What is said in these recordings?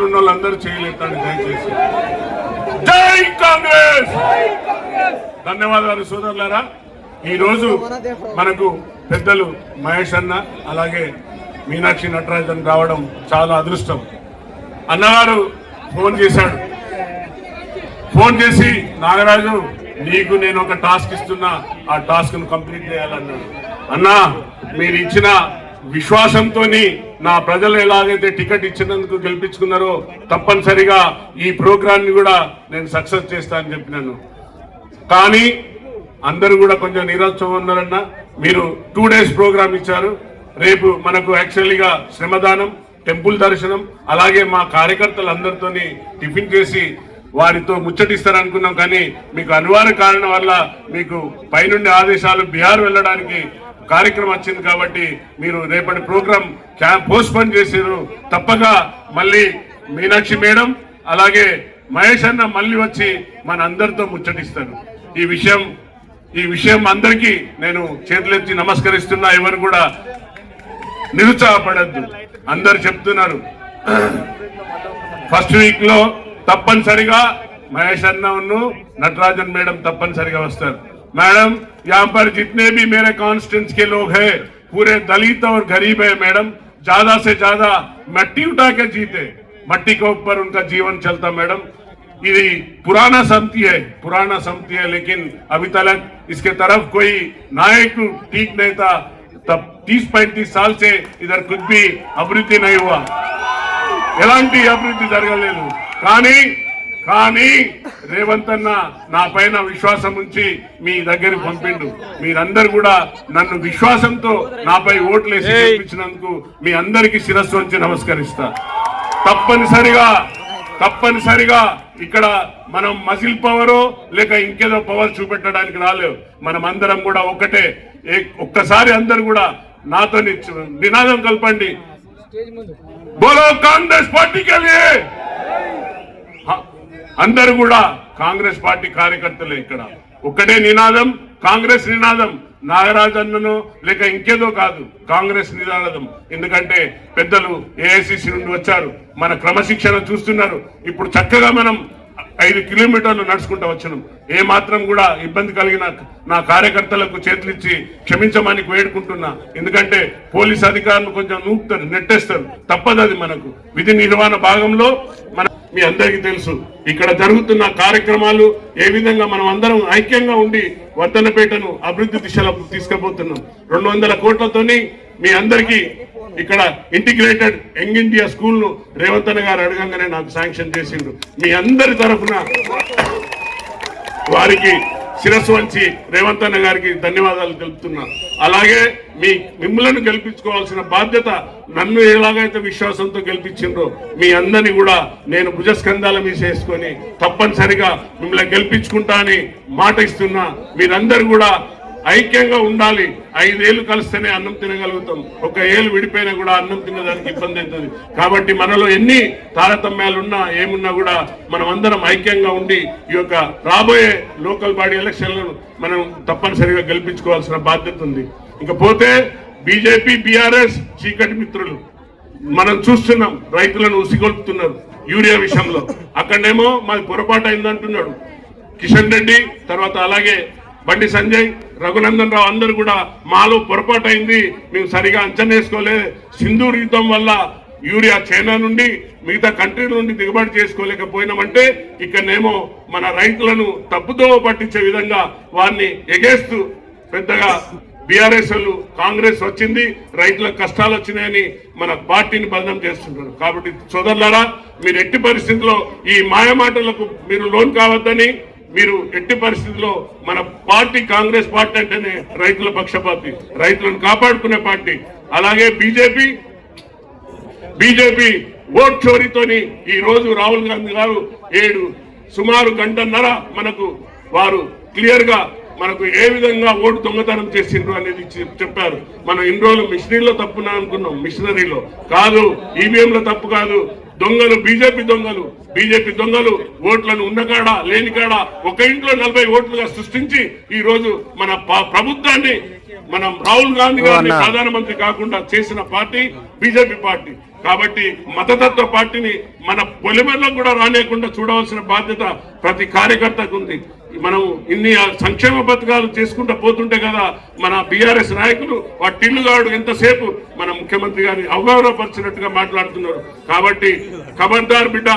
లోపల ఉన్న వాళ్ళందరూ చేయలేదండి దయచేసి. జై కాంగ్రెస్. ధన్యవాదాలు సోదరులారా. ఈ రోజు మనకు పెద్దలు మహేష్ అన్న అలాగే మీనాక్షి నటరాజన్ రావడం చాలా అదృష్టం. అన్నగారు ఫోన్ చేశాడు. ఫోన్ చేసి నాగరాజు నీకు నేను ఒక టాస్క్ ఇస్తున్నా, ఆ టాస్క్ ను కంప్లీట్ చేయాలన్నాడు. అన్నా మీరు ఇచ్చిన విశ్వాసంతో నా ప్రజలు ఎలాగైతే టికెట్ ఇచ్చినందుకు గెలిపించుకున్నారో తప్పనిసరిగా ఈ ప్రోగ్రామ్ ని కూడా నేను సక్సెస్ చేస్తా అని చెప్పినాను. కానీ అందరూ కూడా కొంచెం నిరాశగా ఉన్నారన్న. మీరు 2 days ప్రోగ్రామ్ ఇచ్చారు. రేపు మనకు యాక్చువల్గా శ్రమదానం, టెంపుల్ దర్శనం, అలాగే మా కార్యకర్తలందరితో టిఫిన్ చేసి వారితో ముచ్చటిస్తారనుకున్నాం. కానీ మీకు అనివార్య కారణం వల్ల మీకు పైనుండి ఆదేశాలు బీహార్ వెళ్ళడానికి కార్యక్రమం వచ్చింది కాబట్టి మీరు రేపటి ప్రోగ్రాం పోస్ట్పోన్ చేసారు. తప్పగా మళ్ళీ మీనాక్షి మేడం అలాగే మహేష్ అన్న మళ్ళీ వచ్చి మన అందరితో ముచ్చటిస్తారు. ఈ విషయం అందరికీ నేను చేతులెత్తి నమస్కరిస్తున్నా. ఎవరు కూడా నిరుత్సాహపడద్దు. అందరు చెప్తున్నారు ఫస్ట్ వీక్ లో తప్పనిసరిగా మహేష్ అన్నను नटराजन मैडम तपनसरिगा वस्तार। मैडम यहाँ पर जितने भी मेरे कॉन्स्टिट्यूंसी के लोग हैं पूरे दलित और गरीब है मैडम, ज्यादा से ज्यादा मट्टी उठा के जीते, मट्टी के ऊपर उनका जीवन चलता मैडम। ये पुराना समिति है लेकिन अभी तक इसके तरफ कोई नायक ठीक नहीं था। तब 30-35 साल से इधर कुछ भी अभिवृद्धि नहीं हुआ, ఎలాంటి అభివృద్ధి జరగలేదు। కానీ రేవంత్ అన్న నా పైన విశ్వాసం ఉంచి మీ దగ్గరికి పంపిండు। మీరందరూ కూడా నన్ను విశ్వాసంతో నాపై ఓట్లేసి గెలిపించినందుకు మీ అందరికీ శిరస్సు వంచి నమస్కరిస్తా। తప్పనిసరిగా ఇక్కడ మనం మజిల్ పవర్ లేక ఇంకేదో పవర్ చూపెట్టడానికి రాలేవు, మనం అందరం కూడా ఒకటే। ఒక్కసారి అందరూ కూడా నాతో నినాదం కల్పండి, बोलो कांग्रेस पार्टी के लिए। अंदर కూడా కాంగ్రెస్ పార్టీ కార్యకర్తలే ఇక్కడ ఒక్కటే నినాదం, కాంగ్రెస్ నినాదం। నాగరాజ్ అన్నను లేక ఇంకేదో కాదు, కాంగ్రెస్ నినాదం। ఎందుకంటే పెద్దలు ఏఐసిసి నుండి వచ్చారు, మన క్రమశిక్షణ చూస్తున్నారు। ఇప్పుడు చక్కగా మనం 5 కిలోమీటర్లు నడుచుకుంటూ వచ్చాం। ఏ మాత్రం కూడా ఇబ్బంది కలిగిన నా కార్యకర్తలకు చేతులిచ్చి క్షమించమని వేడుకుంటున్నా। ఎందుకంటే పోలీస్ అధికారులు కొంచెం నూపుతారు, నెట్టేస్తారు, తప్పదది మనకు విధి నిర్వహణ భాగంలో। మీ అందరికీ తెలుసు ఇక్కడ జరుగుతున్న కార్యక్రమాలు ఏ విధంగా మనం అందరం ఐక్యంగా ఉండి వర్ధనపేటను అభివృద్ధి దిశలో తీసుకుపోతున్నాం। 200 కోట్లతోని మీ అందరికీ ఇక్కడ ఇంటిగ్రేటెడ్ యంగ్ ఇండియా స్కూల్ ను రేవంత్ అన్న గారు అడగంగానే నాకు శాంక్షన్ చేసిండ్రు। మీ అందరి తరఫున వారికి శిరస్సు వంచి రేవంత్ అన్న గారికి ధన్యవాదాలు తెలుపుతున్నా। అలాగే మిమ్మల్ని గెలిపించుకోవాల్సిన బాధ్యత నన్ను ఎలాగైతే విశ్వాసంతో గెలిపించిండ్రో మీ అందరినీ కూడా నేను భుజస్కంధాల మీద చేసుకొని తప్పనిసరిగా మిమ్మల్ని గెలిపించుకుంటా అని మాట ఇస్తున్నా। మీరందరూ కూడా ఐక్యంగా ఉండాలి। 5 ఏళ్ళు కలిస్తేనే అన్నం తినగలుగుతాం, 1 ఏళ్ళు విడిపోయినా కూడా అన్నం తినడానికి ఇబ్బంది అవుతుంది। కాబట్టి మనలో ఎన్ని తారతమ్యాలున్నా ఏమున్నా కూడా మనం అందరం ఐక్యంగా ఉండి ఈ యొక్క రాబోయే లోకల్ బాడీ ఎలక్షన్లను మనం తప్పనిసరిగా గెలిపించుకోవాల్సిన బాధ్యత ఉంది। ఇకపోతే బీజేపీ బీఆర్ఎస్ చీకటి మిత్రులు మనం చూస్తున్నాం, రైతులను ఉసిగొల్పుతున్నారు యూరియా విషయంలో। అక్కడనేమో మాది పొరపాటు అయిందంటున్నాడు కిషన్ రెడ్డి, తర్వాత అలాగే బండి సంజయ్, రఘునందన్ రావు అందరూ కూడా మాలో పొరపాటు అయింది, మేము సరిగా అంచనా వేసుకోలేదు, సింధూర్ యుద్ధం వల్ల యూరియా చైనా నుండి మిగతా కంట్రీల నుండి దిగుబడి చేసుకోలేకపోయినామంటే ఇక్కడనేమో మన రైతులను తప్పుదో పట్టించే విధంగా వారిని ఎగేస్తూ పెద్దగా బీఆర్ఎస్ వాళ్ళు కాంగ్రెస్ వచ్చింది, రైతులకు కష్టాలు వచ్చినాయని మన పార్టీని బదనం చేస్తున్నారు। కాబట్టి సోదరులారా, మీరు ఎట్టి పరిస్థితుల్లో ఈ మాయమాటలకు మీరు లోన్ కావద్దని, మీరు ఎట్టి పరిస్థితుల్లో మన పార్టీ కాంగ్రెస్ పార్టీ అంటేనే రైతుల పక్షపాతి, రైతులను కాపాడుకునే పార్టీ। అలాగే బీజేపీ ఓట్ చోరీతోని ఈ రోజు రాహుల్ గాంధీ గారు సుమారు 1.5 గంటన్నర మనకు వారు క్లియర్ గా మనకు ఏ విధంగా ఓటు దొంగతనం చేసిండ్రు అనేది చెప్పారు। మనం ఇన్ని రోజులు మిషనరీలో తప్పునా అనుకున్నాం, మిషనరీలో కాదు, ఈవీఎంలో తప్పు కాదు, దొంగలు బీజేపీ దొంగలు ఓట్లను ఉన్నకాడ లేని కాడ ఒక ఇంట్లో 40 ఓట్లుగా సృష్టించి ఈ రోజు మన ప్రభుత్వాన్ని మనం రాహుల్ గాంధీ గారిని ప్రధానమంత్రి కాకుండా చేసిన పార్టీ బీజేపీ పార్టీ। కాబట్టి మతతత్వ పార్టీని మన పొలిమేరలకు కూడా రానియకుండా చూడవలసిన బాధ్యత ప్రతి కార్యకర్తకు ఉంది. మనం ఇన్ని సంక్షేమ పథకాలు చేసుకుంటూ పోతుంటే కదా మన బీఆర్ఎస్ నాయకులు టిల్లుగాడు ఎంతసేపు మన ముఖ్యమంత్రి గారిని అవగౌరవపరిచినట్టుగా మాట్లాడుతున్నారు. కాబట్టి ఖబర్దార్ బిడ్డ,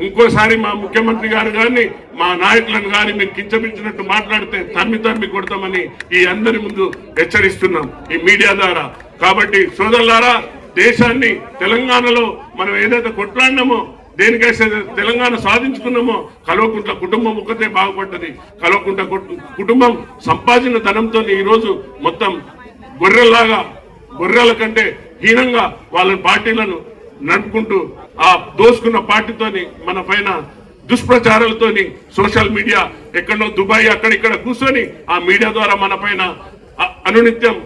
ఇంకోసారి మా ముఖ్యమంత్రి గారు కానీ మా నాయకులను కానీ మీరు కించపించినట్టు మాట్లాడితే తరిమి కొడతామని ఈ అందరి ముందు హెచ్చరిస్తున్నాం ఈ మీడియా ద్వారా. కాబట్టి సోదరులారా, దేశాన్ని తెలంగాణలో మనం ఏదైతే కొట్లాడినామో, దేనికైతే తెలంగాణ సాధించుకున్నామో, కల్వకుంట్ల కుటుంబం ఒక్కతే బాగుపడ్డది. కల్వకుంట్ల కుటుంబం సంపాదించిన ధనంతో ఈరోజు మొత్తం గొర్రెల కంటే హీనంగా వాళ్ళ పార్టీలను నడుపుకుంటూ ఆ దోసుకున్న పార్టీతోని మన పైన దుష్ప్రచారాలతోని సోషల్ మీడియా ఎక్కడో దుబాయ్ అక్కడిక్కడ కూర్చొని ఆ మీడియా ద్వారా మన పైన అనునిత్యం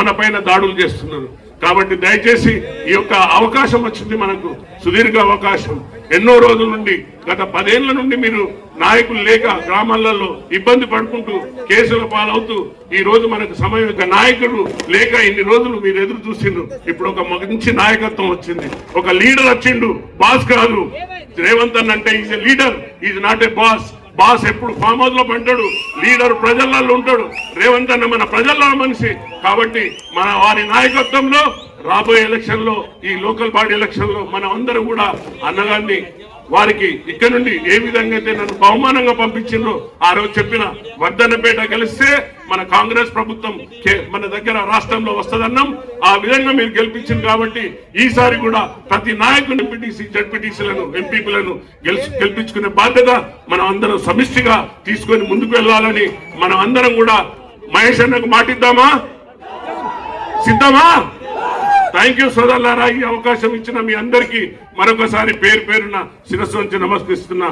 మన పైన దాడులు చేస్తున్నారు. కాబట్టి దయచేసి ఈ యొక్క అవకాశం వచ్చింది మనకు, సుదీర్ఘ అవకాశం. ఎన్నో రోజుల నుండి, గత 10 ఏళ్ల నుండి మీరు నాయకులు లేక గ్రామాలలో ఇబ్బంది పడుకుంటూ కేసుల పాలవుతూ ఈ రోజు మనకు సమయం, నాయకుడు లేక ఇన్ని రోజులు మీరు ఎదురు చూసిండ్రు. ఇప్పుడు ఒక మంచి నాయకత్వం వచ్చింది, ఒక లీడర్ వచ్చిండు. బాస్ కాదు రేవంత్ అన్న అంటే is a leader, is not a boss. Boss ఎప్పుడు ఫామ్ హౌస్ లో పంటాడు, లీడర్ ప్రజలలో ఉంటాడు. రేవంత్ అన్న మన ప్రజల్లో మనిషి. కాబట్టి మన వారి నాయకత్వంలో రాబోయే ఎలక్షన్ లో, ఈ లోకల్ బాడీ ఎలక్షన్ లో మనం అందరం కూడా అన్నగారిని వారికి ఇక్కడ నుండి ఏ విధంగా అయితే నన్ను బహుమానంగా పంపించిండ్రో ఆ రోజు చెప్పిన వర్ధన్నపేట గెలిస్తే మన కాంగ్రెస్ ప్రభుత్వం మన దగ్గర రాష్ట్రంలో వస్తుందన్నాం. ఆ విధంగా మీరు గెలిపించింది కాబట్టి ఈసారి కూడా ప్రతి నాయకుని ఎంపీటీసీ జడ్పీటీసీలను ఎంపీపీలను గెలిపించుకునే బాధ్యత మనం అందరం సమిష్టిగా తీసుకొని ముందుకు వెళ్ళాలని మనం అందరం కూడా మహేష్ అన్నకు మాటిద్దామా? సిద్ధమా? థ్యాంక్ యూ సోదరులారా. ఈ అవకాశం ఇచ్చిన మీ అందరికీ మరొకసారి పేరు పేరున శిరస్సు నుంచి నమస్కరిస్తున్నా.